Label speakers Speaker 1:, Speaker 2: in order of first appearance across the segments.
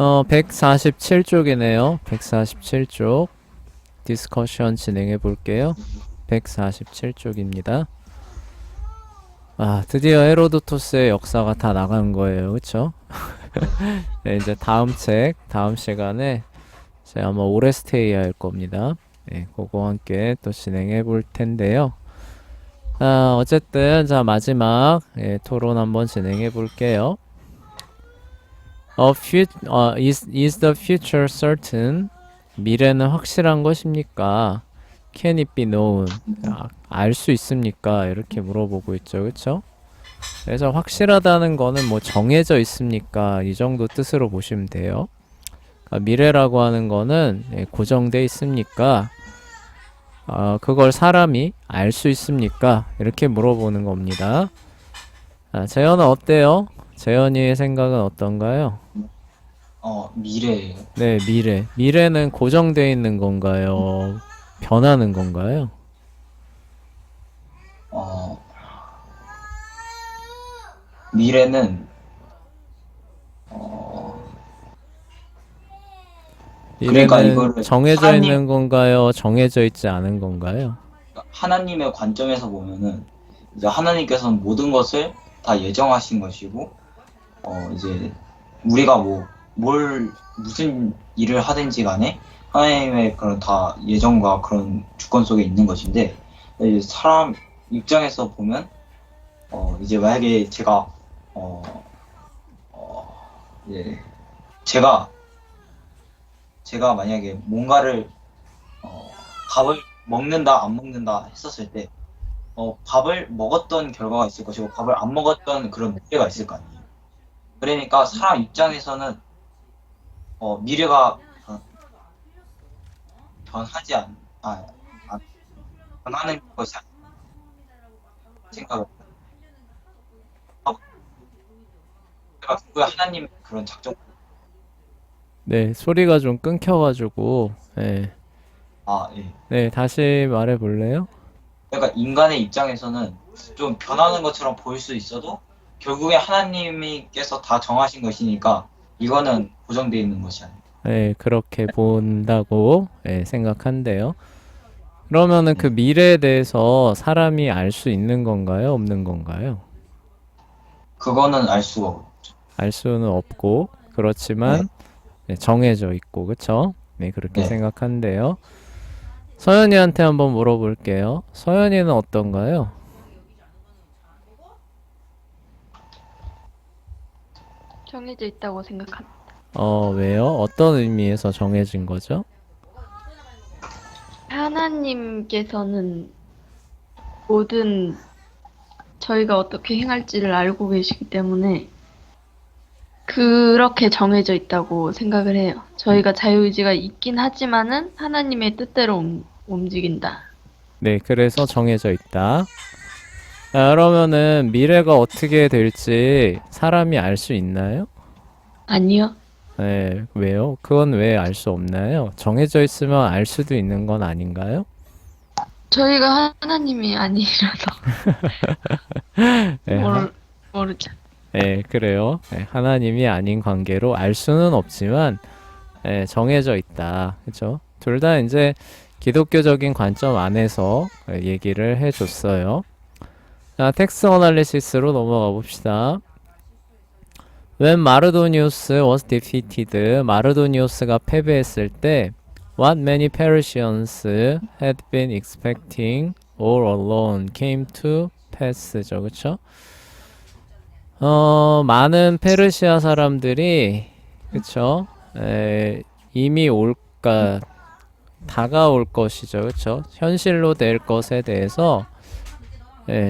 Speaker 1: 147쪽이네요. 147쪽. 디스커션 진행해 볼게요. 147쪽입니다. 아, 드디어 헤로도토스의 역사가 다 나간 거예요. 그쵸? 네, 이제 다음 시간에 제가 아마 오레스테이 할 겁니다. 네, 그거 함께 또 진행해 볼 텐데요. 어쨌든, 자, 마지막, 토론 한번 진행해 볼게요. is the future certain? 미래는 확실한 것입니까? Can it be known? 알 수 있습니까? 이렇게 물어보고 있죠. 그쵸? 그래서 확실하다는 거는 뭐 정해져 있습니까? 이 정도 뜻으로 보시면 돼요. 그러니까 미래라고 하는 거는 고정돼 있습니까? 그걸 사람이 알 수 있습니까? 이렇게 물어보는 겁니다. 재현은 어때요? 재현이의 생각은 어떤가요?
Speaker 2: 미래예요.
Speaker 1: 네, 미래. 미래는 고정돼 있는 건가요? 변하는 건가요?
Speaker 2: 어, 미래는 어, 그러니까
Speaker 1: 미래는
Speaker 2: 이거를
Speaker 1: 정해져 있는 건가요? 정해져 있지 않은 건가요?
Speaker 2: 하나님의 관점에서 보면은 이제 하나님께서는 모든 것을 다 예정하신 것이고, 이제 우리가 무슨 일을 하든지 간에 하나님의 그런 다 예정과 그런 주권 속에 있는 것인데, 이제 사람 입장에서 보면, 이제 만약에 어, 이제 제가 만약에 뭔가를 밥을 먹는다 안 먹는다 했었을 때 밥을 먹었던 결과가 있을 것이고 밥을 안 먹었던 그런 미래가 있을 거 아니에요. 그러니까 사람 입장에서는 미래가 변하지 안- 변하는 것이 아니라 생각을 하고 결국에 하나님의 그런 작정.
Speaker 1: 네, 소리가 좀 끊겨가지고, 네.
Speaker 2: 예.
Speaker 1: 네, 다시 말해 볼래요?
Speaker 2: 그러니까 인간의 입장에서는 좀 변하는 것처럼 보일 수 있어도 결국에 하나님께서 다 정하신 것이니까 이거는 고정되어 있는 것이 아니에요.
Speaker 1: 네, 그렇게 본다고 생각한대요. 그러면은 그
Speaker 2: 네.
Speaker 1: 미래에 대해서 사람이 알 수 있는 건가요? 없는 건가요?
Speaker 2: 그거는 알 수가 없죠.
Speaker 1: 알 수는 없고,
Speaker 2: 네.
Speaker 1: 그렇지만 정해져 있고, 그쵸? 네, 그렇게
Speaker 2: 네.
Speaker 1: 생각한대요. 서연이한테 한번 물어볼게요. 서연이는 어떤가요?
Speaker 3: 정해져 있다고 생각합니다.
Speaker 1: 왜요? 어떤 의미에서 정해진 거죠?
Speaker 3: 하나님께서는 모든 저희가 어떻게 행할지를 알고 계시기 때문에 그렇게 정해져 있다고 생각을 해요. 저희가 자유의지가 있긴 하지만은 하나님의 뜻대로 움직인다.
Speaker 1: 네, 그래서 정해져 있다. 그러면은 미래가 어떻게 될지 사람이 알 수 있나요?
Speaker 3: 아니요.
Speaker 1: 네, 왜요? 그건 왜 알 수 없나요? 정해져 있으면 알 수도 있는 건 아닌가요?
Speaker 3: 저희가 하나님이 아니라서
Speaker 1: 네,
Speaker 3: 모르죠.
Speaker 1: 네, 그래요. 네, 하나님이 아닌 관계로 알 수는 없지만 정해져 있다. 그렇죠? 둘 다 이제 기독교적인 관점 안에서 얘기를 해줬어요. 자, 텍스트 어널리시스로 넘어가 봅시다. When Mardonius was defeated, 마르도니오스가 패배했을 때 what many Persians had been expecting all along came to pass죠. 그쵸? 많은 페르시아 사람들이 그쵸? 이미 다가올 것이죠. 그쵸? 현실로 될 것에 대해서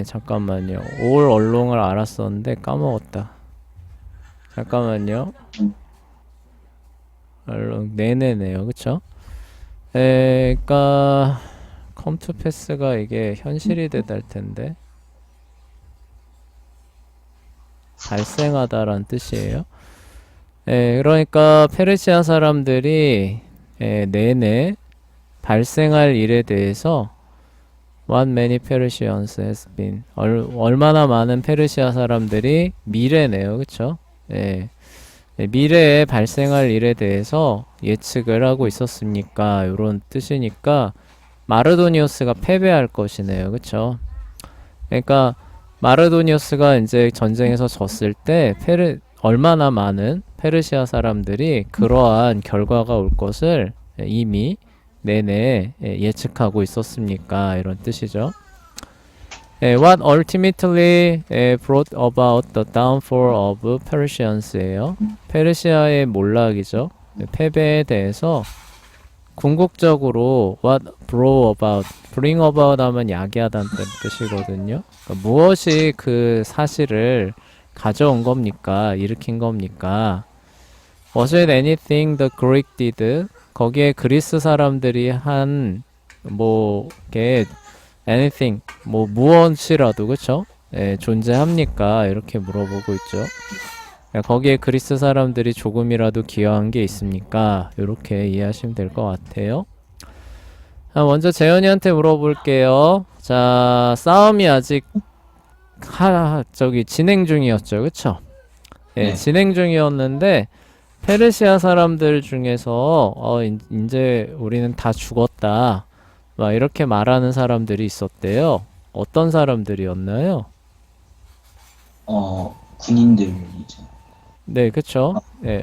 Speaker 1: 잠깐만요. 올 얼롱을 알았었는데 까먹었다. 잠깐만요. 얼롱 네네네요. 그쵸? 그니까 컴투 패스가 이게 현실이 돼야 텐데 발생하다란 뜻이에요. 그러니까 페르시아 사람들이 내내 발생할 일에 대해서 What many Persians has been 얼마나 많은 페르시아 사람들이 미래네요. 그쵸? 미래에 발생할 일에 대해서 예측을 하고 있었습니까? 이런 뜻이니까 마르도니우스가 패배할 것이네요. 그쵸? 그러니까 마르도니우스가 이제 전쟁에서 졌을 때 얼마나 많은 페르시아 사람들이 그러한 결과가 올 것을 이미 내내 예측하고 있었습니까? 이런 뜻이죠. What ultimately brought about the downfall of Persians예요. 페르시아의 몰락이죠. 패배에 대해서 궁극적으로 what bring about 하면 야기하다는 뜻이거든요. 그러니까 무엇이 그 사실을 가져온 겁니까? 일으킨 겁니까? Was it anything the Greek did? 거기에 그리스 사람들이 한 게 anything 무엇이라도 그쵸? 존재합니까? 이렇게 물어보고 있죠. 거기에 그리스 사람들이 조금이라도 기여한 게 있습니까? 이렇게 이해하시면 될 것 같아요. 먼저 재현이한테 물어볼게요. 자, 싸움이 아직 진행 중이었죠. 그쵸?
Speaker 2: 네.
Speaker 1: 진행 중이었는데 페르시아 사람들 중에서 이제 우리는 다 죽었다. 막 이렇게 말하는 사람들이 있었대요. 어떤 사람들이었나요?
Speaker 2: 군인들이죠.
Speaker 1: 네, 그쵸?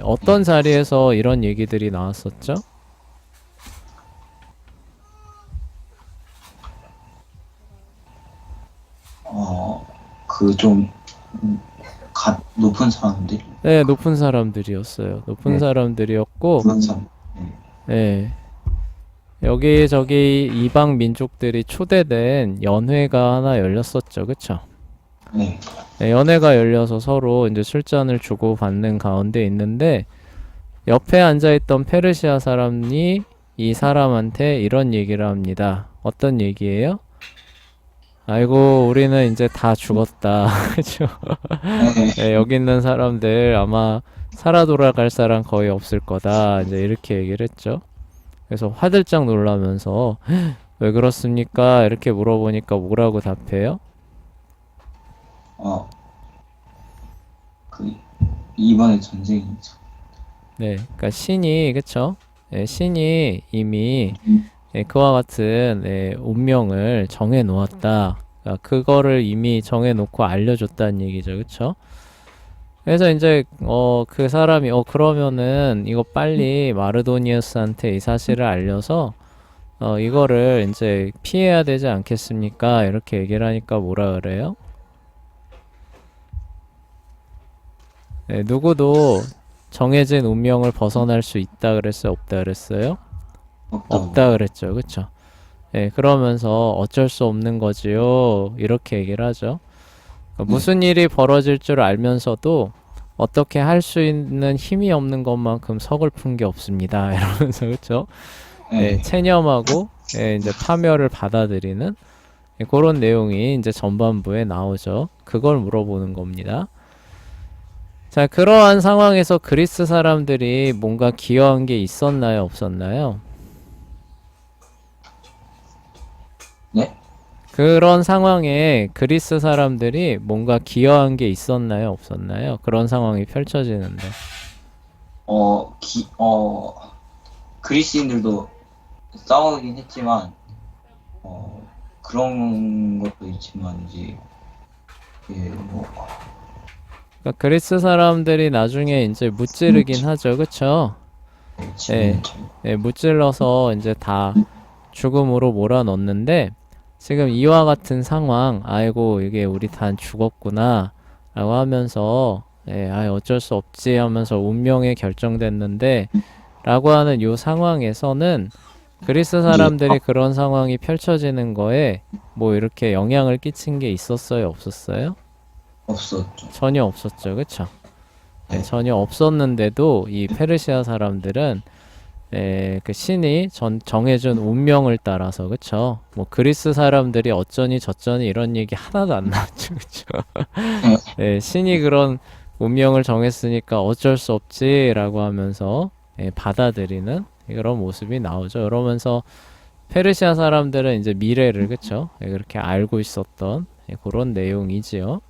Speaker 1: 어떤 자리에서 이런 얘기들이 나왔었죠?
Speaker 2: 그 좀 높은 사람들,
Speaker 1: 네, 높은 사람들이었어요. 높은
Speaker 2: 네.
Speaker 1: 사람들이었고,
Speaker 2: 그런 사람.
Speaker 1: 네. 여기저기 이방 민족들이 초대된 연회가 하나 열렸었죠. 그쵸?
Speaker 2: 네.
Speaker 1: 연회가 열려서 서로 이제 술잔을 주고받는 가운데 있는데, 옆에 앉아있던 페르시아 사람이 이 사람한테 이런 얘기를 합니다. 어떤 얘기예요? 아이고, 우리는 이제 다 죽었다. 그죠?
Speaker 2: 네.
Speaker 1: 여기 있는 사람들 아마 살아 돌아갈 사람 거의 없을 거다. 이제 이렇게 얘기를 했죠. 그래서 화들짝 놀라면서 왜 그렇습니까? 이렇게 물어보니까 뭐라고 답해요?
Speaker 2: 그 이번에 전쟁이죠.
Speaker 1: 네, 그러니까 신이 그쵸? 신이 이미 그와 같은 운명을 정해 놓았다. 그러니까 그거를 이미 정해 놓고 알려줬다는 얘기죠, 그쵸? 그래서 이제 그 사람이 그러면은 이거 빨리 마르도니우스한테 이 사실을 알려서 이거를 이제 피해야 되지 않겠습니까? 이렇게 얘기를 하니까 뭐라 그래요? 누구도 정해진 운명을 벗어날 수 있다 그랬어요? 없다 그랬어요? 없다 그랬죠. 그쵸? 그러면서 어쩔 수 없는 거지요. 이렇게 얘기를 하죠. 그러니까 무슨 일이 벌어질 줄 알면서도 어떻게 할 수 있는 힘이 없는 것만큼 서글픈 게 없습니다. 이러면서 그쵸? 체념하고 이제 파멸을 받아들이는 그런 내용이 이제 전반부에 나오죠. 그걸 물어보는 겁니다. 자, 그러한 상황에서 그리스 사람들이 뭔가 기여한 게 있었나요? 없었나요?
Speaker 2: 네?
Speaker 1: 그런 상황에 그리스 사람들이 뭔가 기여한 게 있었나요? 없었나요? 그런 상황이 펼쳐지는데.
Speaker 2: 그리스인들도 싸우긴 했지만, 그런 것도 있지만, 이제,
Speaker 1: 그러니까 그리스 사람들이 나중에 이제 무찌르긴 하죠. 그쵸? 무찔러서 이제 다 죽음으로 몰아넣는데, 지금 이와 같은 상황, 아이고, 이게 우리 다 죽었구나, 라고 하면서, 어쩔 수 없지 하면서 운명에 결정됐는데, 라고 하는 요 상황에서는 그리스 사람들이 그런 상황이 펼쳐지는 거에 뭐 이렇게 영향을 끼친 게 있었어요? 없었어요?
Speaker 2: 없었죠.
Speaker 1: 전혀 없었죠. 그쵸? 전혀 없었는데도 이 페르시아 사람들은 그 신이 정해준 운명을 따라서 그쵸? 뭐 그리스 사람들이 어쩌니 저쩌니 이런 얘기 하나도 안 나왔죠. 그쵸? 신이 그런 운명을 정했으니까 어쩔 수 없지 라고 하면서 받아들이는 그런 모습이 나오죠. 그러면서 페르시아 사람들은 이제 미래를 그쵸? 그렇게 알고 있었던 그런 내용이지요.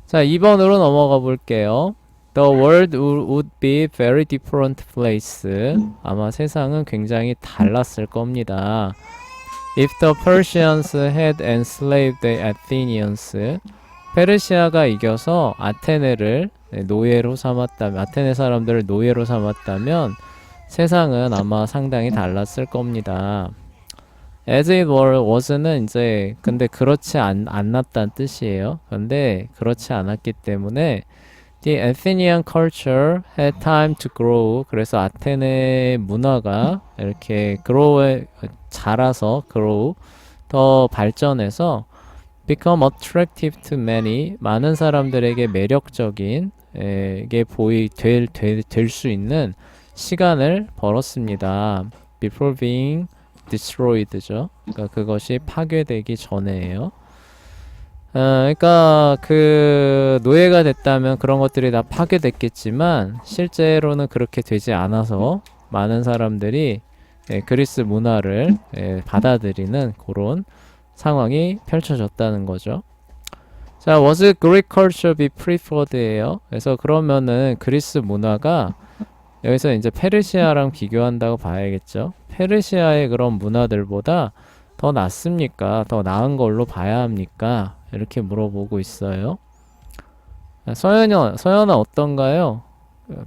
Speaker 1: 자, 2번으로 넘어가 볼게요. The world would be very different place. 아마 세상은 굉장히 달랐을 겁니다. If the Persians had enslaved the Athenians, 페르시아가 이겨서 아테네를 노예로 삼았다면, 아테네 사람들을 노예로 삼았다면 세상은 아마 상당히 달랐을 겁니다. As it was는 이제 근데 그렇지 않았다는 뜻이에요. 근데 그렇지 않았기 때문에 The Athenian culture had time to grow. 그래서 아테네 문화가 이렇게 자라서 grow 더 발전해서 become attractive to many. 많은 사람들에게 매력적인 게 될 수 있는 시간을 벌었습니다. Before being destroyed죠. 그러니까 그것이 파괴되기 전에예요. 그러니까 그 노예가 됐다면 그런 것들이 다 파괴됐겠지만 실제로는 그렇게 되지 않아서 많은 사람들이 그리스 문화를 받아들이는 그런 상황이 펼쳐졌다는 거죠. 자, was Greek culture be preferred예요. 그래서 그러면은 그리스 문화가 여기서 이제 페르시아랑 비교한다고 봐야겠죠. 페르시아의 그런 문화들보다 더 낫습니까? 더 나은 걸로 봐야 합니까? 이렇게 물어보고 있어요. 서연아 어떤가요?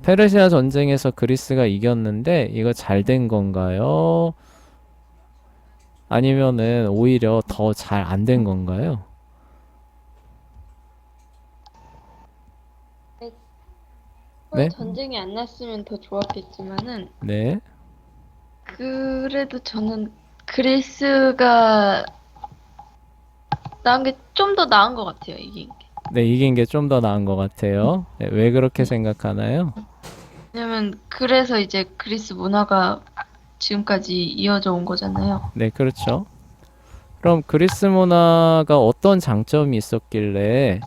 Speaker 1: 페르시아 전쟁에서 그리스가 이겼는데 이거 잘 된 건가요? 아니면은 오히려 더 잘 안 된 건가요? 네?
Speaker 3: 전쟁이 안 났으면 더 좋았겠지만은
Speaker 1: 네.
Speaker 3: 그래도 저는 그리스가 나은 게 좀 더 나은 것 같아요, 이긴 게.
Speaker 1: 네, 이긴 게 좀 더 나은 것 같아요. 네, 왜 그렇게 생각하나요?
Speaker 3: 왜냐면 그래서 이제 그리스 문화가 지금까지 이어져 온 거잖아요.
Speaker 1: 네, 그렇죠. 그럼 그리스 문화가 어떤 장점이 있었길래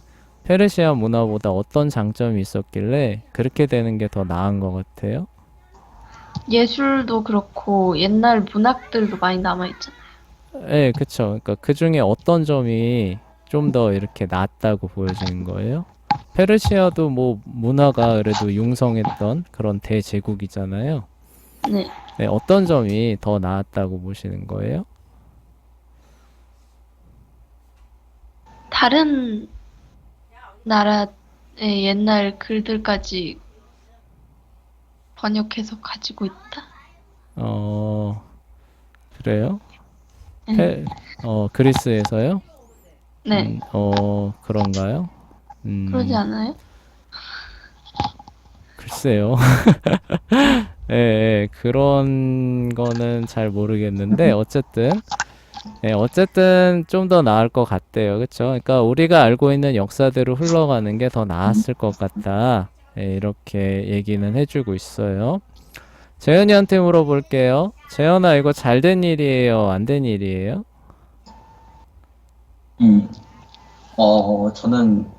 Speaker 1: 페르시아 문화보다 어떤 장점이 있었길래 그렇게 되는 게 더 나은 것 같아요?
Speaker 3: 예술도 그렇고 옛날 문학들도 많이 남아있잖아요.
Speaker 1: 네, 그쵸. 그러니까 그 중에 어떤 점이 좀 더 이렇게 낫다고 보여지는 거예요? 페르시아도 뭐 문화가 그래도 융성했던 그런 대제국이잖아요.
Speaker 3: 네.
Speaker 1: 네, 어떤 점이 더 나았다고 보시는 거예요?
Speaker 3: 다른 나라의 옛날 글들까지 번역해서 가지고 있다?
Speaker 1: 그래요?
Speaker 3: 네.
Speaker 1: 그리스에서요?
Speaker 3: 네.
Speaker 1: 그런가요?
Speaker 3: 그러지 않아요?
Speaker 1: 글쎄요. 예, 예, 그런 거는 잘 모르겠는데, 어쨌든 좀 더 나을 것 같대요. 그쵸? 그러니까 우리가 알고 있는 역사대로 흘러가는 게 더 나았을 것 같다. 예, 이렇게 얘기는 해주고 있어요. 재현이한테 물어볼게요. 재현아, 이거 잘 된 일이에요? 안 된 일이에요?
Speaker 2: 저는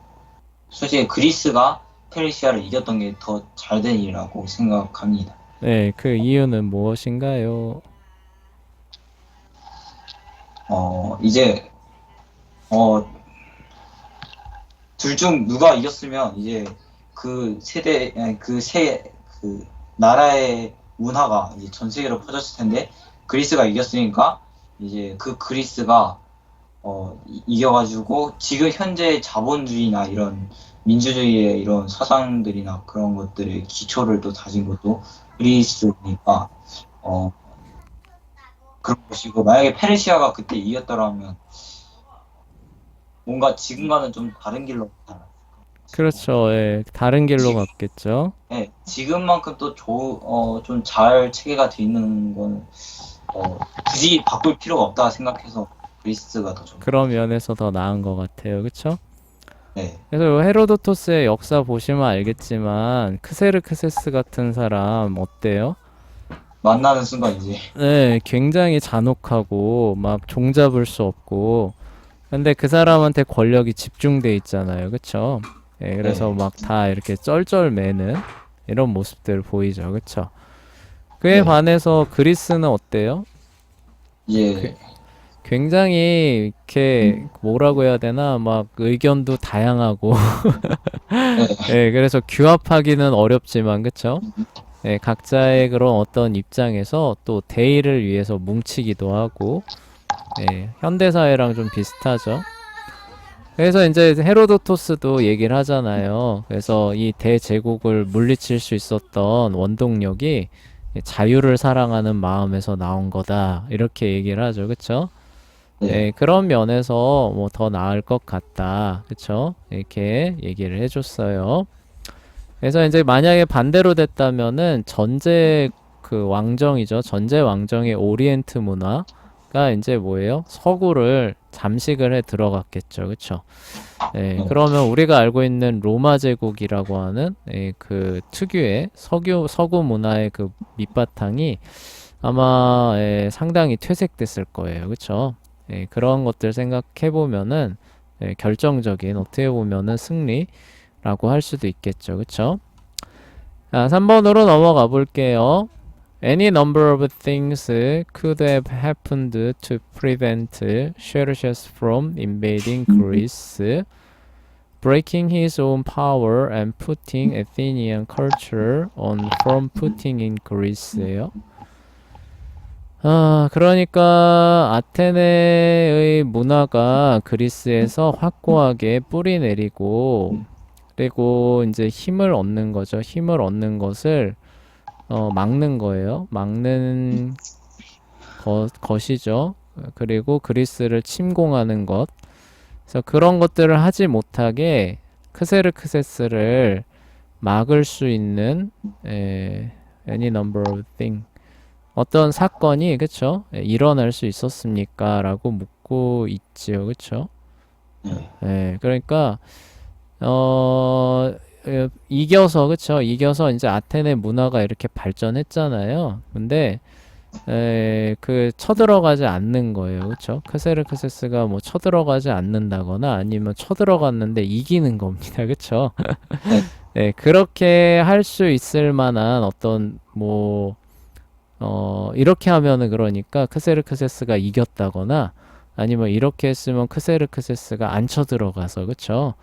Speaker 2: 솔직히 그리스가 페르시아를 이겼던 게 더 잘 된 일이라고 생각합니다.
Speaker 1: 네, 그 이유는 무엇인가요?
Speaker 2: 이제 둘 중 누가 이겼으면 이제 그 세대 아니, 그 나라의 문화가 이제 전 세계로 퍼졌을 텐데 그리스가 이겼으니까 이제 그 그리스가 이겨가지고 지금 현재 자본주의나 이런 민주주의의 이런 사상들이나 그런 것들의 기초를 또 다진 것도 그리스니까 그런 것이고 만약에 페르시아가 그때 이겼더라면 뭔가 지금과는 좀 다른 길로 가나.
Speaker 1: 그렇죠. 예, 다른 길로
Speaker 2: 지금,
Speaker 1: 갔겠죠.
Speaker 2: 네, 지금만큼 또 좀 잘 체계가 돼 있는 건 굳이 바꿀 필요가 없다 생각해서 그리스가 더 좋은 것
Speaker 1: 그런
Speaker 2: 같아요.
Speaker 1: 면에서 더 나은 것 같아요. 그쵸?
Speaker 2: 네,
Speaker 1: 그래서 요 헤로도토스의 역사 보시면 알겠지만 크세르크세스 같은 사람 어때요?
Speaker 2: 만나는 순간 이제
Speaker 1: 네, 굉장히 잔혹하고 막 종잡을 수 없고 근데 그 사람한테 권력이 집중돼 있잖아요. 그쵸? 예, 그래서
Speaker 2: 네,
Speaker 1: 막 다 이렇게 쩔쩔매는 이런 모습들 보이죠. 그쵸? 그에
Speaker 2: 네,
Speaker 1: 반해서 그리스는 어때요? 그,
Speaker 2: 이제
Speaker 1: 굉장히 이렇게 뭐라고 해야 되나 막 의견도 다양하고
Speaker 2: 네,
Speaker 1: 예, 그래서 규합하기는 어렵지만 그쵸? 예, 각자의 그런 어떤 입장에서 또 대의를 위해서 뭉치기도 하고 예, 현대사회랑 좀 비슷하죠. 그래서 이제 헤로도토스도 얘기를 하잖아요. 그래서 이 대제국을 물리칠 수 있었던 원동력이 자유를 사랑하는 마음에서 나온 거다. 이렇게 얘기를 하죠. 그쵸?
Speaker 2: 네,
Speaker 1: 예, 그런 면에서 뭐 더 나을 것 같다. 그쵸? 이렇게 얘기를 해줬어요. 그래서 이제 만약에 반대로 됐다면은 전제 그 왕정이죠. 전제 왕정의 오리엔트 문화가 이제 뭐예요? 서구를 잠식을 해 들어갔겠죠. 그쵸? 예,
Speaker 2: 네,
Speaker 1: 그러면 우리가 알고 있는 로마 제국이라고 하는 예, 그 특유의 서구 문화의 그 밑바탕이 아마 예, 상당히 퇴색됐을 거예요. 그쵸? 예, 그런 것들 생각해 보면은 예, 결정적인 어떻게 보면은 승리라고 할 수도 있겠죠. 그쵸? 자, 3번으로 넘어가 볼게요. Any number of things could have happened to prevent Xerxes from invading Greece, breaking his own power and putting Athenian culture on firm footing in Greece예요. 그러니까 아테네의 문화가 그리스에서 확고하게 뿌리 내리고 그리고 이제 힘을 얻는 거죠. 힘을 얻는 것을 막는 거예요. 막는 것이죠. 그리고 그리스를 침공하는 것. 그래서 그런 것들을 하지 못하게 크세르크세스를 막을 수 있는 any number of thing 어떤 사건이 그쵸? 일어날 수 있었습니까? 라고 묻고 있지요. 그쵸?
Speaker 2: 네,
Speaker 1: 그러니까 이겨서 그쵸? 이겨서 이제 아테네 문화가 이렇게 발전했잖아요. 근데 그 쳐들어가지 않는 거예요. 그쵸? 크세르크세스가 뭐 쳐들어가지 않는다거나 아니면 쳐들어갔는데 이기는 겁니다. 그쵸?
Speaker 2: 네,
Speaker 1: 네, 그렇게 할 수 있을 만한 어떤 뭐 이렇게 하면은 그러니까 크세르크세스가 이겼다거나 아니면 이렇게 했으면 크세르크세스가 안 쳐들어가서 그쵸?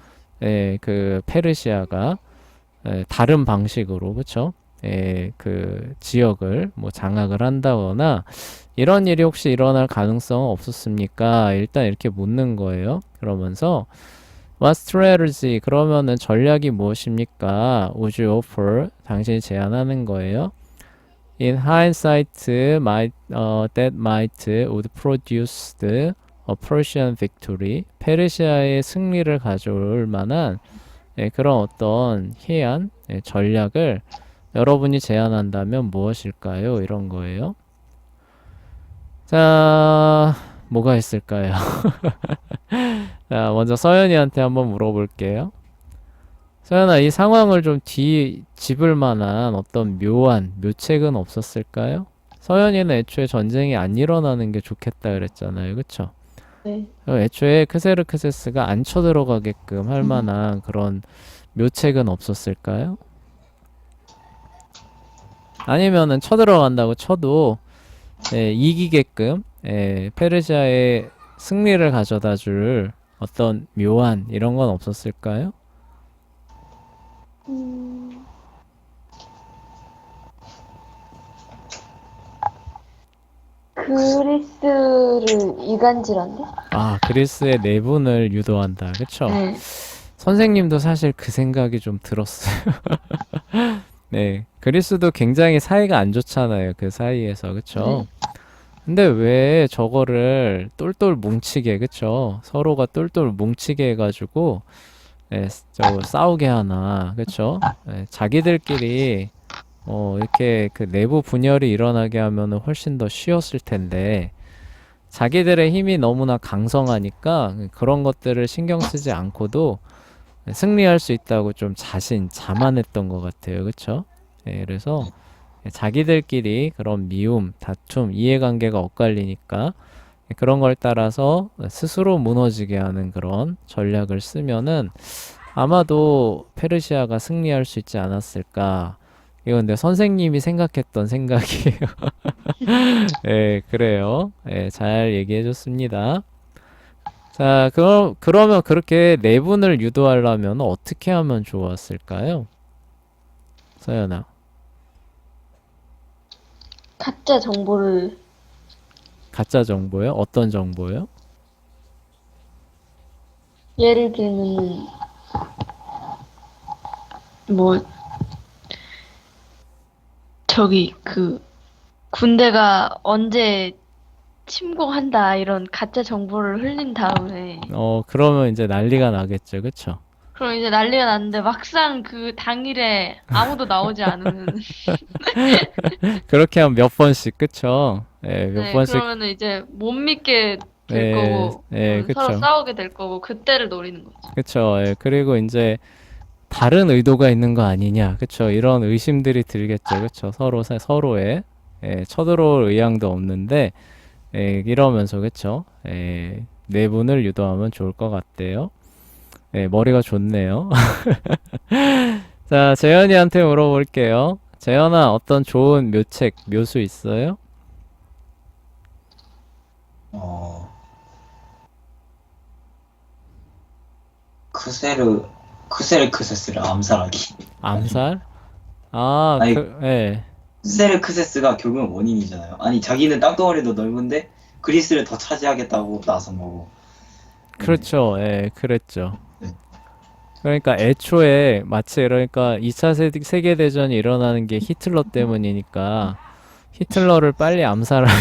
Speaker 1: 그 페르시아가 다른 방식으로 그쵸? 그 지역을 뭐 장악을 한다거나 이런 일이 혹시 일어날 가능성은 없었습니까? 일단 이렇게 묻는 거예요. 그러면서 What strategy? 그러면은 전략이 무엇입니까? Would you offer? 당신이 제안하는 거예요. In hindsight, that might would produce a Persian victory. 페르시아의 승리를 가져올 만한 그런 어떤 해안 전략을 여러분이 제안한다면 무엇일까요? 이런 거예요. 자, 뭐가 있을까요? 자, 먼저 서연이한테 한번 물어볼게요. 서연아, 이 상황을 좀 뒤집을 만한 어떤 묘한 묘책은 없었을까요? 서연이는 애초에 전쟁이 안 일어나는 게 좋겠다 그랬잖아요. 그쵸?
Speaker 3: 네.
Speaker 1: 애초에 크세르크세스가 안 쳐들어가게끔 할 만한 그런 묘책은 없었을까요? 아니면은 쳐들어간다고 쳐도 이기게끔 페르시아의 승리를 가져다 줄 어떤 묘한 이런 건 없었을까요?
Speaker 3: 음, 그리스를 이간질한데?
Speaker 1: 아, 그리스의 내분을 유도한다. 그쵸?
Speaker 3: 네.
Speaker 1: 선생님도 사실 그 생각이 좀 들었어요. 네. 그리스도 굉장히 사이가 안 좋잖아요. 그 사이에서. 그쵸?
Speaker 3: 네.
Speaker 1: 근데 왜 저거를 똘똘 뭉치게, 그쵸? 서로가 똘똘 뭉치게 해가지고, 싸우게 하나. 그쵸? 자기들끼리, 이렇게 그 내부 분열이 일어나게 하면은 훨씬 더 쉬웠을 텐데, 자기들의 힘이 너무나 강성하니까 그런 것들을 신경 쓰지 않고도 승리할 수 있다고 좀 자만했던 것 같아요. 그쵸? 그래서 자기들끼리 그런 미움, 다툼, 이해관계가 엇갈리니까 그런 걸 따라서 스스로 무너지게 하는 그런 전략을 쓰면은 아마도 페르시아가 승리할 수 있지 않았을까. 이건 근데 선생님이 생각했던 생각이에요. 예, 그래요. 예, 잘 얘기해 줬습니다. 자, 그러면 그렇게 내분을 유도하려면 어떻게 하면 좋았을까요? 서연아.
Speaker 3: 가짜 정보를
Speaker 1: 가짜 정보요? 어떤 정보요?
Speaker 3: 예를 들면 뭐 저기 그 군대가 언제 침공한다 이런 가짜 정보를 흘린 다음에
Speaker 1: 그러면 이제 난리가 나겠죠. 그쵸?
Speaker 3: 그럼 이제 난리가 났는데 막상 그 당일에 아무도 나오지 않으면
Speaker 1: 그렇게 하면 몇 번씩, 그쵸? 예, 몇
Speaker 3: 네,
Speaker 1: 번씩,
Speaker 3: 그러면은 이제 못 믿게 될
Speaker 1: 예,
Speaker 3: 거고
Speaker 1: 예,
Speaker 3: 서로
Speaker 1: 그쵸.
Speaker 3: 싸우게 될 거고 그때를 노리는 거죠.
Speaker 1: 그쵸. 예, 그리고 이제 다른 의도가 있는 거 아니냐. 그쵸. 이런 의심들이 들겠죠. 그쵸. 서로에. 예, 쳐들어올 의향도 없는데, 예, 이러면서, 그쵸. 예, 내분을 유도하면 좋을 것 같대요. 예, 머리가 좋네요. 자, 재현이한테 물어볼게요. 재현아, 어떤 좋은 묘책, 묘수 있어요?
Speaker 2: 어, 크세르, 크세르크세스를 암살하기.
Speaker 1: 암살? 아,
Speaker 2: 아니,
Speaker 1: 예.
Speaker 2: 크세르크세스가 결국은 원인이잖아요. 아니, 자기는 땅덩어리도 넓은데 그리스를 더 차지하겠다고 나선 거고. 네.
Speaker 1: 그렇죠. 예, 그랬죠.
Speaker 2: 네.
Speaker 1: 그러니까 애초에 마치 그러니까 2차 세계대전이 일어나는 게 히틀러 때문이니까 히틀러를 빨리 암살하면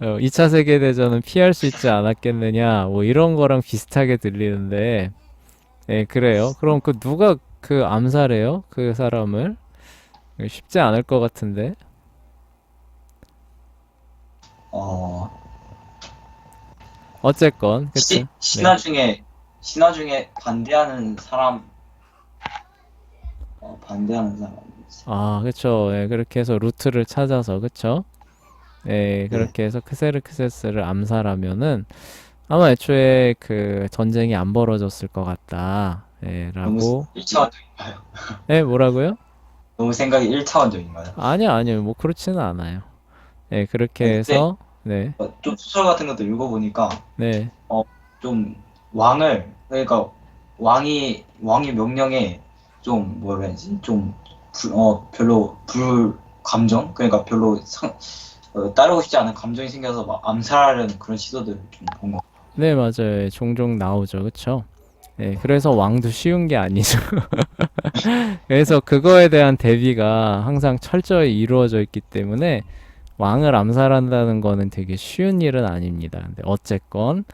Speaker 1: 2차 세계대전은 피할 수 있지 않았겠느냐 뭐 이런 거랑 비슷하게 들리는데 예, 그래요. 그럼 그 누가 그 암살해요? 그 사람을? 쉽지 않을 것 같은데.
Speaker 2: 어,
Speaker 1: 어쨌건 그쵸? 네.
Speaker 2: 신화 중에 반대하는 사람, 반대하는 사람.
Speaker 1: 아, 그쵸. 예, 그렇게 해서 루트를 찾아서 그쵸? 예,
Speaker 2: 네.
Speaker 1: 그렇게 해서 크세르크세스를 암살하면은 아마 애초에 그 전쟁이 안 벌어졌을 것 같다. 예,
Speaker 2: 너무
Speaker 1: 라고.
Speaker 2: 1차원적인가요?
Speaker 1: 예, 뭐라고요?
Speaker 2: 너무 생각이 1차원적인가요?
Speaker 1: 아니요. 뭐 그렇지는 않아요. 예, 그렇게
Speaker 2: 아니, 근데
Speaker 1: 해서 네.
Speaker 2: 좀 소설 같은 것도 읽어보니까
Speaker 1: 네.
Speaker 2: 좀 그러니까 왕의 명령에 좀 뭐라 해야지 별로 불감정 그러니까 별로 따르고 싶지 않은 감정이 생겨서 막 암살하려는 그런 시도들을 좀 본 거.
Speaker 1: 네, 맞아요. 예, 종종 나오죠. 그쵸? 예, 그래서 왕도 쉬운 게 아니죠. 그래서 그거에 대한 대비가 항상 철저히 이루어져 있기 때문에 왕을 암살한다는 거는 되게 쉬운 일은 아닙니다. 근데 어쨌건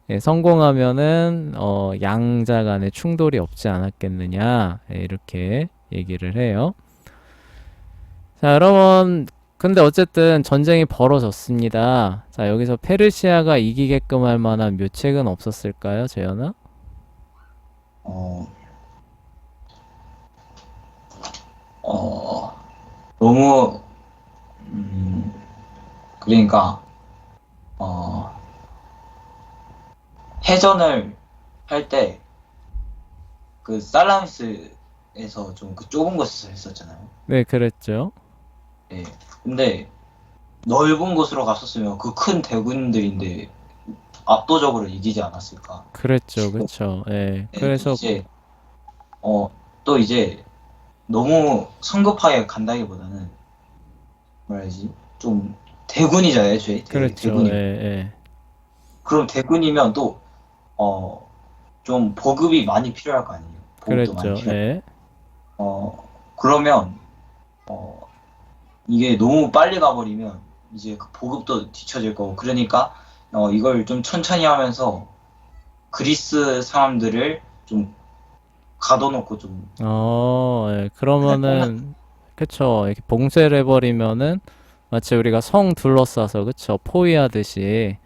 Speaker 1: 예, 성공하면은 양자 간의 충돌이 없지 않았겠느냐 예, 이렇게 얘기를 해요. 자, 그러면 근데 어쨌든 전쟁이 벌어졌습니다. 자, 여기서 페르시아가 이기게끔 할 만한 묘책은 없었을까요, 재현아?
Speaker 2: 어, 어, 너무 그러니까 어, 해전을 할 때 그 살라미스에서 좀 그 좁은 곳에서 했었잖아요.
Speaker 1: 네, 그랬죠.
Speaker 2: 예. 근데 넓은 곳으로 갔었으면 그 큰 대군들인데 압도적으로 이기지 않았을까.
Speaker 1: 그랬죠, 그쵸. 예.
Speaker 2: 예, 또
Speaker 1: 그래서
Speaker 2: 이제 또 이제 너무 성급하게 간다기보다는 뭐라 해야지 좀 대군이잖아요, 애초에
Speaker 1: 그랬죠. 예,
Speaker 2: 대군이고.
Speaker 1: 예.
Speaker 2: 그럼 대군이면 또 좀 보급이 많이 필요할 거 아니에요. 보급도 많이
Speaker 1: 그랬죠.
Speaker 2: 필요.
Speaker 1: 예.
Speaker 2: 그러면 어, 이게 너무 빨리 가버리면 이제 그 보급도 뒤처질 거고 그러니까 이걸 좀 천천히 하면서 그리스 사람들을 좀 가둬놓고 좀
Speaker 1: 예.
Speaker 2: 꼭
Speaker 1: 그러면은 그쵸. 이렇게 봉쇄를 해버리면은 마치 우리가 성 둘러싸서 그쵸. 포위하듯이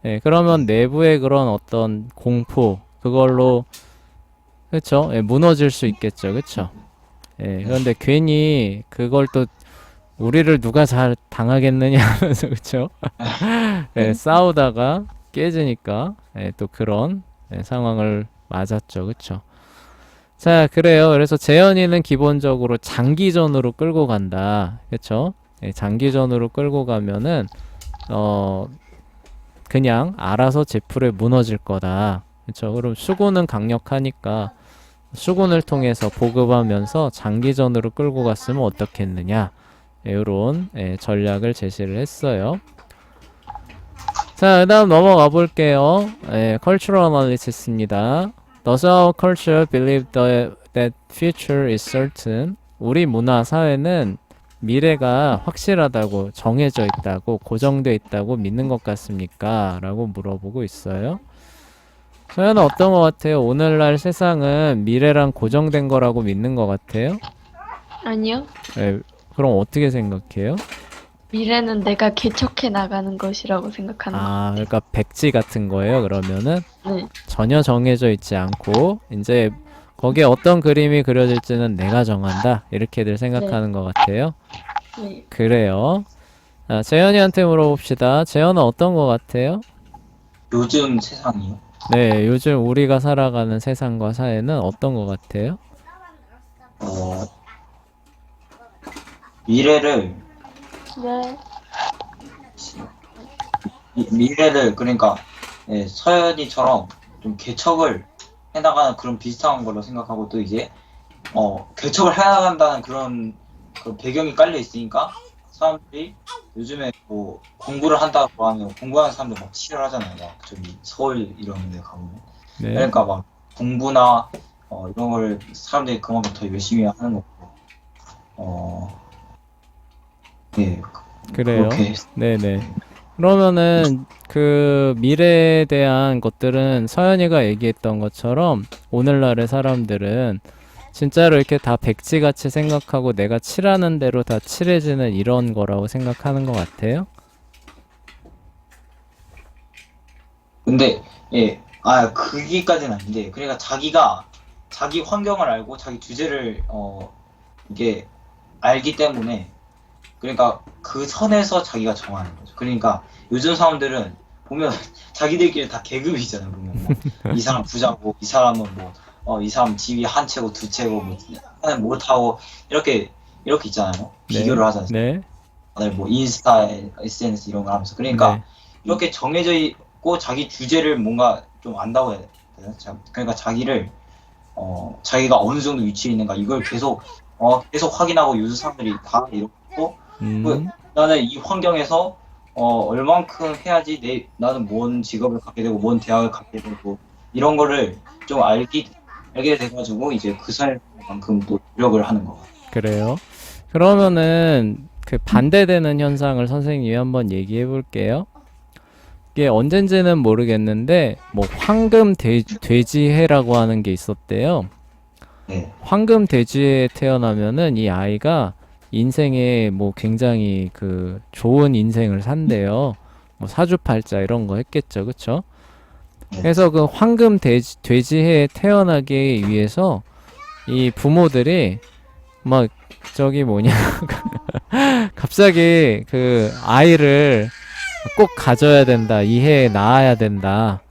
Speaker 1: 예. 그러면 내부의 그런 어떤 공포 그걸로 그쵸. 예. 무너질 수 있겠죠. 그쵸. 예. 그런데 괜히 그걸 또 우리를 누가 잘 당하겠느냐 하면서 그쵸? 예, 싸우다가 깨지니까 예, 또 그런 예, 상황을 맞았죠. 그쵸? 자, 그래요. 그래서 재현이는 기본적으로 장기전으로 끌고 간다. 그쵸? 예, 장기전으로 끌고 가면은, 어, 그냥 알아서 제풀에 무너질 거다. 그쵸? 그럼 수군은 강력하니까 수군을 통해서 보급하면서 장기전으로 끌고 갔으면 어떻겠느냐. 이런 전략을 제시를 했어요. 자, 그 다음 넘어가 볼게요. cultural analysis입니다. Does our culture believe that future is certain? 우리 문화 사회는 미래가 확실하다고, 정해져 있다고, 고정되어 있다고 믿는 것 같습니까? 라고 물어보고 있어요. 소연은 어떤 것 같아요? 오늘날 세상은 미래랑 고정된 거라고 믿는 것 같아요?
Speaker 3: 아니요.
Speaker 1: 그럼 어떻게 생각해요?
Speaker 3: 미래는 내가 개척해 나가는 것이라고 생각하는 것
Speaker 1: 아,
Speaker 3: 같아요.
Speaker 1: 그러니까 백지 같은 거예요, 그러면은?
Speaker 3: 네.
Speaker 1: 전혀 정해져 있지 않고, 이제 거기에 어떤 그림이 그려질지는 내가 정한다. 이렇게들 생각하는 것 같아요.
Speaker 3: 네.
Speaker 1: 그래요. 자, 재현이한테 물어봅시다. 재현은 어떤 것 같아요?
Speaker 2: 요즘 세상이요.
Speaker 1: 네, 요즘 우리가 살아가는 세상과 사회는 어떤 것 같아요?
Speaker 2: 어, 미래를
Speaker 3: 네.
Speaker 2: 미래를 그러니까 서연이처럼 좀 개척을 해나가는 그런 비슷한 걸로 생각하고 또 이제 개척을 해나간다는 그런 그 배경이 깔려 있으니까 사람들이 요즘에 뭐 공부를 한다고 하면 공부하는 사람들 막 치열하잖아요. 막 저기 서울 이런 데 가보면
Speaker 1: 네,
Speaker 2: 그러니까 막 공부나 이런 걸 사람들이 그만큼 더 열심히 하는 거고 네
Speaker 1: 그래요.
Speaker 2: 그렇게
Speaker 1: 네네. 그러면은 그 미래에 대한 것들은 서연이가 얘기했던 것처럼 오늘날의 사람들은 진짜로 이렇게 다 백지같이 생각하고 내가 칠하는 대로 다 칠해지는 이런 거라고 생각하는 것 같아요.
Speaker 2: 근데 그기까지는 아닌데 그러니까 자기 환경을 알고 자기 주제를 이게 알기 때문에 그러니까 그 선에서 자기가 정하는 거죠. 그러니까 요즘 사람들은 보면 자기들끼리 다 계급이잖아요. 보면 뭐, 이 사람 부자고 이 사람은 뭐 이 사람 집이 한 채고 두 채고 뭐 하는 못 하고 이렇게 있잖아요. 비교를 하잖아요.
Speaker 1: 네,
Speaker 2: 다들 뭐 인스타, SNS 이런 거 하면서 그러니까
Speaker 1: 네,
Speaker 2: 이렇게 정해져 있고 자기 주제를 뭔가 좀 안다고 해야 되나? 그러니까 자기가 어느 정도 위치에 있는가 이걸 계속 확인하고 요즘 사람들이 다 이렇고 그
Speaker 1: 음,
Speaker 2: 나는 이 환경에서 얼만큼 해야지 나는 뭔 직업을 갖게 되고 뭔 대학을 갖게 되고 이런 거를 좀 알게 돼가지고 이제 그 사람만큼 또 노력을 하는 거 같아요.
Speaker 1: 그래요. 그러면은 그 반대되는 현상을 선생님이 한번 얘기해 볼게요. 이게 언젠지는 모르겠는데 뭐 황금 돼지해라고 하는 게 있었대요.
Speaker 2: 네,
Speaker 1: 황금 돼지에 태어나면은 이 아이가 인생에 뭐 굉장히 그 좋은 인생을 산대요. 뭐 사주팔자 이런 거 했겠죠, 그쵸?
Speaker 2: 네,
Speaker 1: 그래서 그 황금 돼지해에 태어나기 위해서 이 부모들이 막 저기 뭐냐 갑자기 그 아이를 꼭 가져야 된다, 이 해에 낳아야 된다,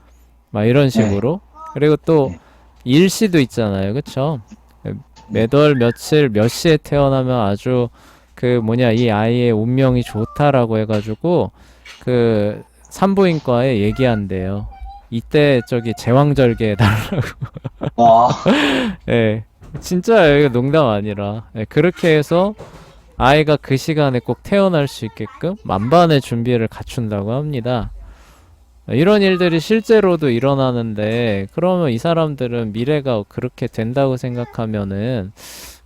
Speaker 1: 막 이런
Speaker 2: 네,
Speaker 1: 식으로. 그리고 또
Speaker 2: 네.
Speaker 1: 일시도 있잖아요, 그쵸? 몇 월 며칠 몇 시에 태어나면 아주 그 뭐냐 이 아이의 운명이 좋다라고 해가지고 그 산부인과에 얘기한대요. 이때 저기 제왕절개 해달라고.
Speaker 2: 와,
Speaker 1: 예, 진짜예요. 이거 농담 아니라. 예, 그렇게 해서 아이가 그 시간에 꼭 태어날 수 있게끔 만반의 준비를 갖춘다고 합니다. 이런 일들이 실제로도 일어나는데, 그러면 이 사람들은 미래가 그렇게 된다고 생각하면은,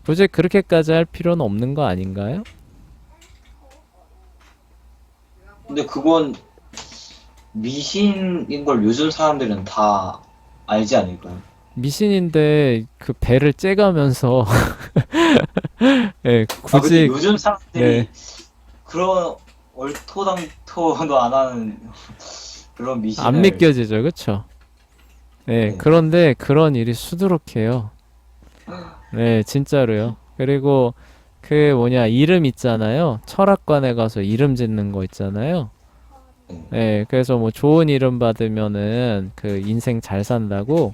Speaker 1: 굳이 그렇게까지 할 필요는 없는 거 아닌가요?
Speaker 2: 근데 그건 미신인 걸 요즘 사람들은 다 알지 않을까요?
Speaker 1: 미신인데, 그 배를 째가면서, 예,
Speaker 2: 근데
Speaker 1: 굳이,
Speaker 2: 요즘
Speaker 1: 네,
Speaker 2: 사람들이 그런 얼토당토도 안 하는 그런
Speaker 1: 안
Speaker 2: 미신을
Speaker 1: 믿겨지죠, 그쵸? 네,
Speaker 2: 네.
Speaker 1: 그런데 그런 일이 수두룩해요. 네, 진짜로요. 그리고 그 뭐냐, 이름 있잖아요. 철학관에 가서 이름 짓는 거 있잖아요.
Speaker 2: 네.
Speaker 1: 네, 그래서 뭐 좋은 이름 받으면은 그 인생 잘 산다고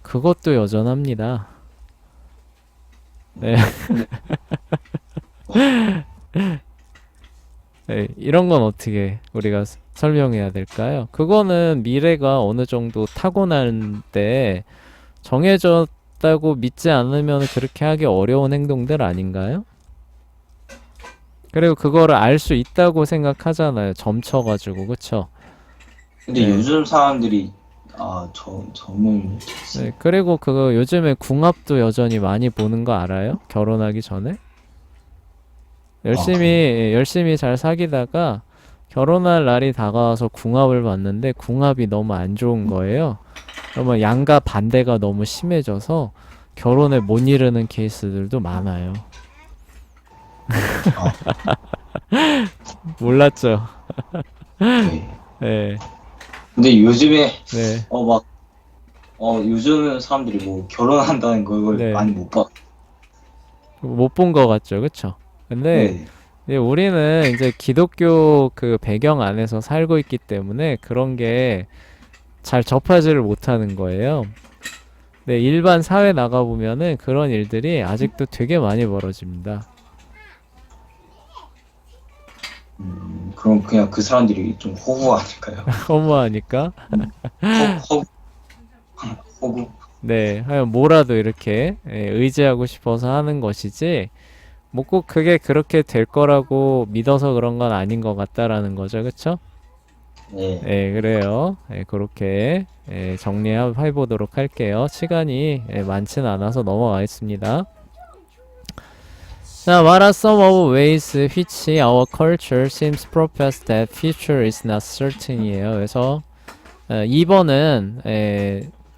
Speaker 1: 그것도 여전합니다. 네. 네, 이런 건 어떻게 우리가 설명해야 될까요? 그거는 미래가 어느 정도 타고나는데 정해졌다고 믿지 않으면 그렇게 하기 어려운 행동들 아닌가요? 그리고 그거를 알 수 있다고 생각하잖아요. 점쳐가지고, 그쵸?
Speaker 2: 근데
Speaker 1: 네.
Speaker 2: 요즘 사람들이 점을
Speaker 1: 네, 그리고 그거 요즘에 궁합도 여전히 많이 보는 거 알아요? 결혼하기 전에?
Speaker 2: 그래요?
Speaker 1: 열심히 잘 사귀다가 결혼할 날이 다가와서 궁합을 봤는데 궁합이 너무 안 좋은 거예요. 그러면 양가 반대가 너무 심해져서 결혼에 못 이르는 케이스들도 많아요.
Speaker 2: 아,
Speaker 1: 몰랐죠?
Speaker 2: 네.
Speaker 1: 네,
Speaker 2: 근데 요즘에
Speaker 1: 네,
Speaker 2: 막 요즘 사람들이 뭐 결혼한다는 걸
Speaker 1: 네.
Speaker 2: 많이 못 봐.
Speaker 1: 못 본 거 같죠, 그쵸? 근데
Speaker 2: 네.
Speaker 1: 이제 우리는 이제 기독교 그 배경 안에서 살고 있기 때문에 그런 게 잘 접하지를 못하는 거예요. 네, 일반 사회 나가보면은 그런 일들이 아직도 되게 많이 벌어집니다.
Speaker 2: 그럼 그냥 그 사람들이 좀 호구 아닐까요?
Speaker 1: 허무하니까.
Speaker 2: 허 호구?
Speaker 1: 네, 하여간 뭐라도 이렇게 의지하고 싶어서 하는 것이지, 뭐 꼭 그게 그렇게 될 거라고 믿어서 그런 건 아닌 것 같다라는 거죠, 그쵸?
Speaker 2: 네.
Speaker 1: 네, 그래요. 그렇게 정리해 보도록 할게요. 시간이 많지는 않아서 넘어가겠습니다. 자, what are some of ways which our culture seems profess that future is not certain이에요. 그래서 2번은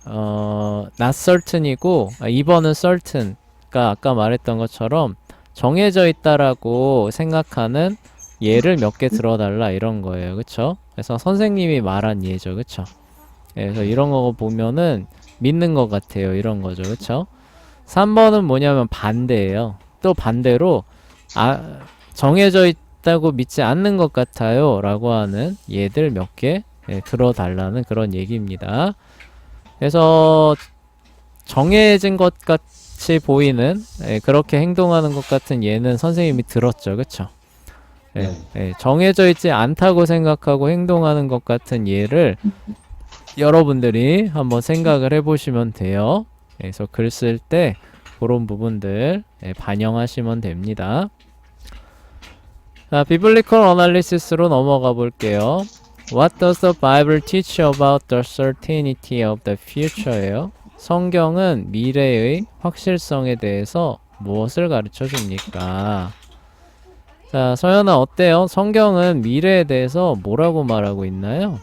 Speaker 1: not certain이고 2번은 certain. 그러니까 아까 말했던 것처럼 정해져 있다라고 생각하는 예를 몇 개 들어달라 이런 거예요. 그쵸? 그래서 선생님이 말한 예죠. 그쵸? 그래서 이런 거 보면은 믿는 것 같아요. 이런 거죠. 그쵸? 3번은 뭐냐면 반대예요. 또 반대로 아, 정해져 있다고 믿지 않는 것 같아요. 라고 하는 예들 몇 개 들어달라는 그런 얘기입니다. 그래서 정해진 것 같이 보이는 그렇게 행동하는 것 같은 예는 선생님이 들었죠. 그쵸?
Speaker 2: 네.
Speaker 1: 정해져 있지 않다고 생각하고 행동하는 것 같은 예를 여러분들이 한번 생각을 해보시면 돼요. 그래서 글 쓸 때 그런 부분들 반영하시면 됩니다. 자, 비블리컬 어널리시스로 넘어가 볼게요. What does the Bible teach about the certainty of the future예요. 성경은 미래의 확실성에 대해서 무엇을 가르쳐 줍니까? 자, 서연아 어때요? 성경은 미래에 대해서 뭐라고 말하고 있나요?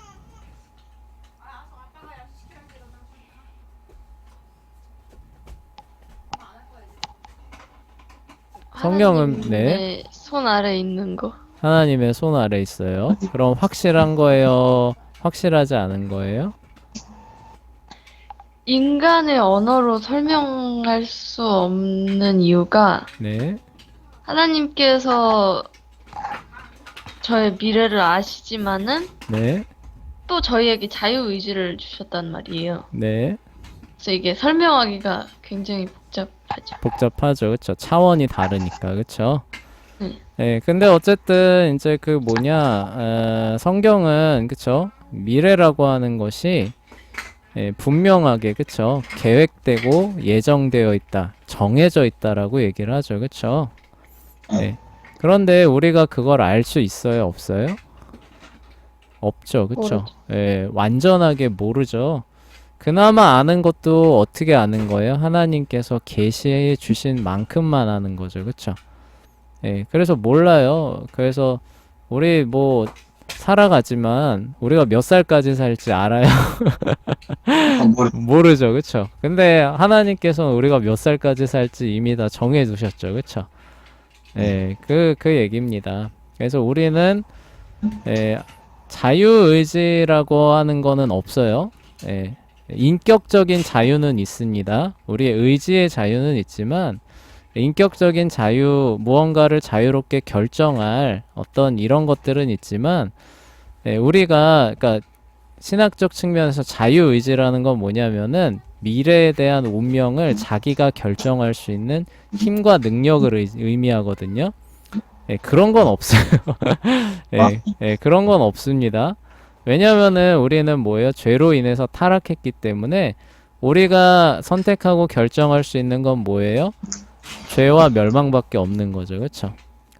Speaker 1: 성경은 네,
Speaker 3: 하나님의 손 아래 있는 거.
Speaker 1: 하나님의 손 아래 있어요. 그럼 확실한 거예요? 확실하지 않은 거예요?
Speaker 3: 인간의 언어로 설명할 수 없는 이유가
Speaker 1: 네,
Speaker 3: 하나님께서 저의 미래를 아시지만은
Speaker 1: 네,
Speaker 3: 또 저희에게 자유의지를 주셨단 말이에요.
Speaker 1: 네.
Speaker 3: 그래서 이게 설명하기가 굉장히 복잡하죠.
Speaker 1: 복잡하죠. 그쵸? 차원이 다르니까. 그쵸?
Speaker 3: 네.
Speaker 1: 네, 근데 어쨌든 이제 그 성경은 그쵸? 미래라고 하는 것이 분명하게 그쵸? 계획되고 예정되어 있다, 정해져 있다라고 얘기를 하죠. 그쵸? 네. 그런데 우리가 그걸 알 수 있어요? 없어요? 없죠. 그쵸?
Speaker 3: 모르죠.
Speaker 1: 완전하게 모르죠. 그나마 아는 것도 어떻게 아는 거예요? 하나님께서 계시해 주신 만큼만 아는 거죠. 그쵸? 그래서 몰라요. 그래서 우리 뭐 살아가지만 우리가 몇 살까지 살지 알아요? 모르죠. 그쵸? 근데 하나님께서는 우리가 몇 살까지 살지 이미 다 정해 두셨죠. 그쵸? 그 얘기입니다. 그래서 우리는 자유의지라고 하는 거는 없어요. 인격적인 자유는 있습니다. 우리의 의지의 자유는 있지만 인격적인 자유, 무언가를 자유롭게 결정할 어떤 이런 것들은 있지만 우리가 그러니까 신학적 측면에서 자유의지라는 건 뭐냐면은 미래에 대한 운명을 자기가 결정할 수 있는 힘과 능력을 의미하거든요. 예, 그런 건 없어요. 그런 건 없습니다. 왜냐면은 우리는 뭐예요? 죄로 인해서 타락했기 때문에 우리가 선택하고 결정할 수 있는 건 뭐예요? 죄와 멸망밖에 없는 거죠. 그쵸?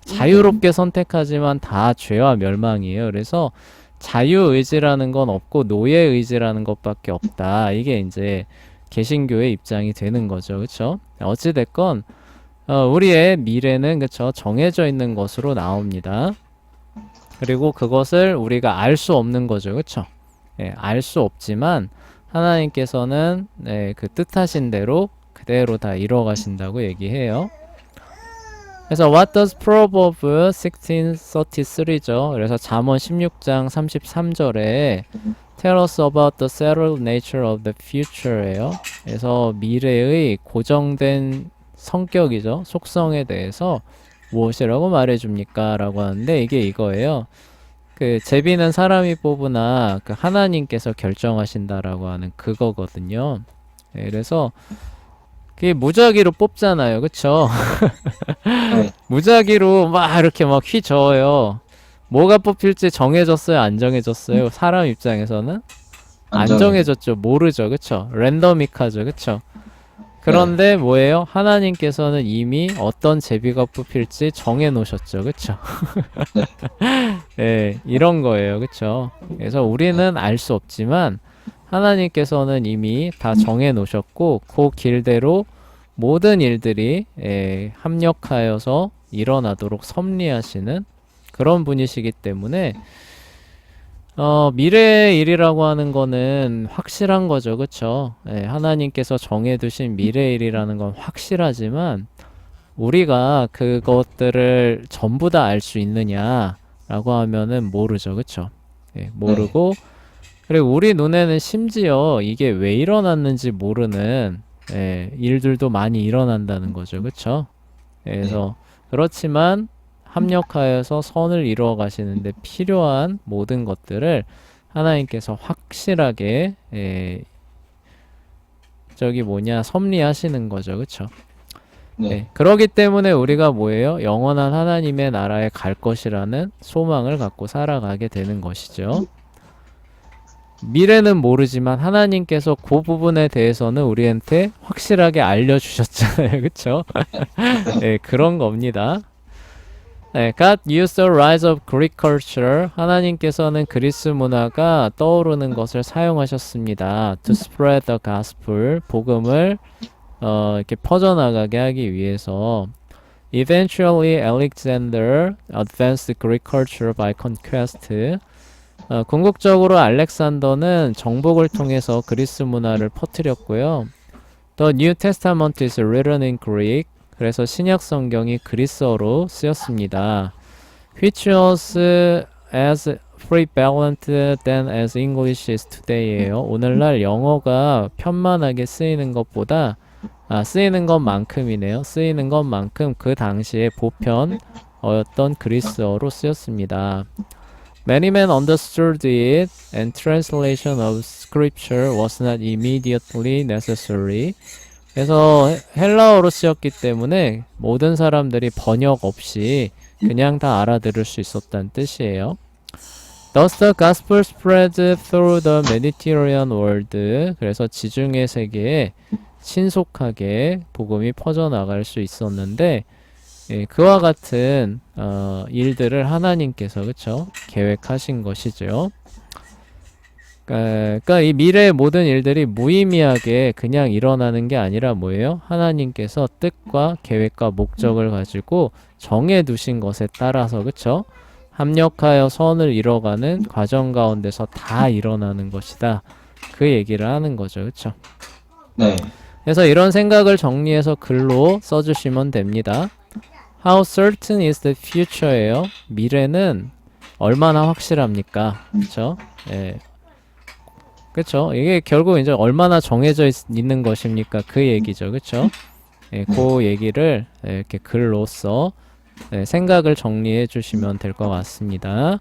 Speaker 1: 자유롭게 선택하지만 다 죄와 멸망이에요. 그래서 자유의지라는 건 없고 노예의지라는 것밖에 없다. 이게 이제 개신교의 입장이 되는 거죠. 그쵸? 어찌됐건 우리의 미래는 그쵸? 정해져 있는 것으로 나옵니다. 그리고 그것을 우리가 알 수 없는 거죠. 그쵸? 예, 알 수 없지만 하나님께서는 그 뜻하신 대로 그대로 다 이뤄가신다고 얘기해요. 그래서 What does Proverbs 16:33죠. 그래서 잠언 16장 33절에 Tell us about the settled nature of the future예요. 그래서 미래의 고정된 성격이죠. 속성에 대해서 무엇이라고 말해줍니까? 라고 하는데 이게 이거예요. 그 제비는 사람이 뽑으나 그 하나님께서 결정하신다라고 하는 그거거든요. 네, 그래서 그게 무작위로 뽑잖아요. 그쵸?
Speaker 2: 네.
Speaker 1: 무작위로 막 이렇게 막 휘저어요. 뭐가 뽑힐지 정해졌어요? 안 정해졌어요? 사람 입장에서는 안 정해졌죠. 모르죠. 그쵸? 랜더믹하죠. 그쵸? 그런데 뭐예요? 하나님께서는 이미 어떤 제비가 뽑힐지 정해 놓으셨죠. 그쵸? 네, 이런 거예요. 그쵸? 그래서 우리는 알 수 없지만 하나님께서는 이미 다 정해 놓으셨고 그 길대로 모든 일들이 합력하여서 일어나도록 섭리하시는 그런 분이시기 때문에 미래의 일이라고 하는 거는 확실한 거죠. 그쵸? 하나님께서 정해두신 미래의 일이라는 건 확실하지만 우리가 그것들을 전부 다 알 수 있느냐라고 하면은 모르죠. 그쵸? 모르고 그리고 우리 눈에는 심지어 이게 왜 일어났는지 모르는 일들도 많이 일어난다는 거죠. 그쵸? 그래서 그렇지만 합력하여서 선을 이루어 가시는데 필요한 모든 것들을 하나님께서 확실하게 섭리하시는 거죠. 그쵸? 그러기 때문에 우리가 뭐예요? 영원한 하나님의 나라에 갈 것이라는 소망을 갖고 살아가게 되는 것이죠. 미래는 모르지만 하나님께서 그 부분에 대해서는 우리한테 확실하게 알려주셨잖아요. 그쵸? 그런 겁니다. God used the rise of Greek culture. 하나님께서는 그리스 문화가 떠오르는 것을 사용하셨습니다. To spread the gospel. 복음을 이렇게 퍼져나가게 하기 위해서. Eventually, Alexander advanced Greek culture by conquest. 궁극적으로 알렉산더는 정복을 통해서 그리스 문화를 퍼뜨렸고요. The New Testament is written in Greek. 그래서 신약 성경이 그리스어로 쓰였습니다. Which was as prevalent than as English is today예요. 오늘날 영어가 편만하게 쓰이는 것보다 쓰이는 것만큼이네요. 쓰이는 것만큼 그 당시에 보편어였던 그리스어로 쓰였습니다. Many men understood it, and translation of scripture was not immediately necessary. 그래서 헬라어로 쓰였기 때문에 모든 사람들이 번역 없이 그냥 다 알아들을 수 있었다는 뜻이에요. Thus the gospel spread through the Mediterranean world. 그래서 지중해 세계에 신속하게 복음이 퍼져나갈 수 있었는데 그와 같은 일들을 하나님께서 그쵸? 계획하신 것이죠. 그러니까 이 미래의 모든 일들이 무의미하게 그냥 일어나는 게 아니라 뭐예요? 하나님께서 뜻과 계획과 목적을 가지고 정해두신 것에 따라서 그쵸? 합력하여 선을 이뤄가는 과정 가운데서 다 일어나는 것이다. 그 얘기를 하는 거죠. 그쵸?
Speaker 2: 네.
Speaker 1: 그래서 이런 생각을 정리해서 글로 써주시면 됩니다. How certain is the future예요. 미래는 얼마나 확실합니까? 그쵸? 그쵸? 이게 결국 이제 얼마나 정해져 있는 것입니까? 그 얘기죠. 그쵸? 그 얘기를 이렇게 글로써 생각을 정리해 주시면 될 것 같습니다.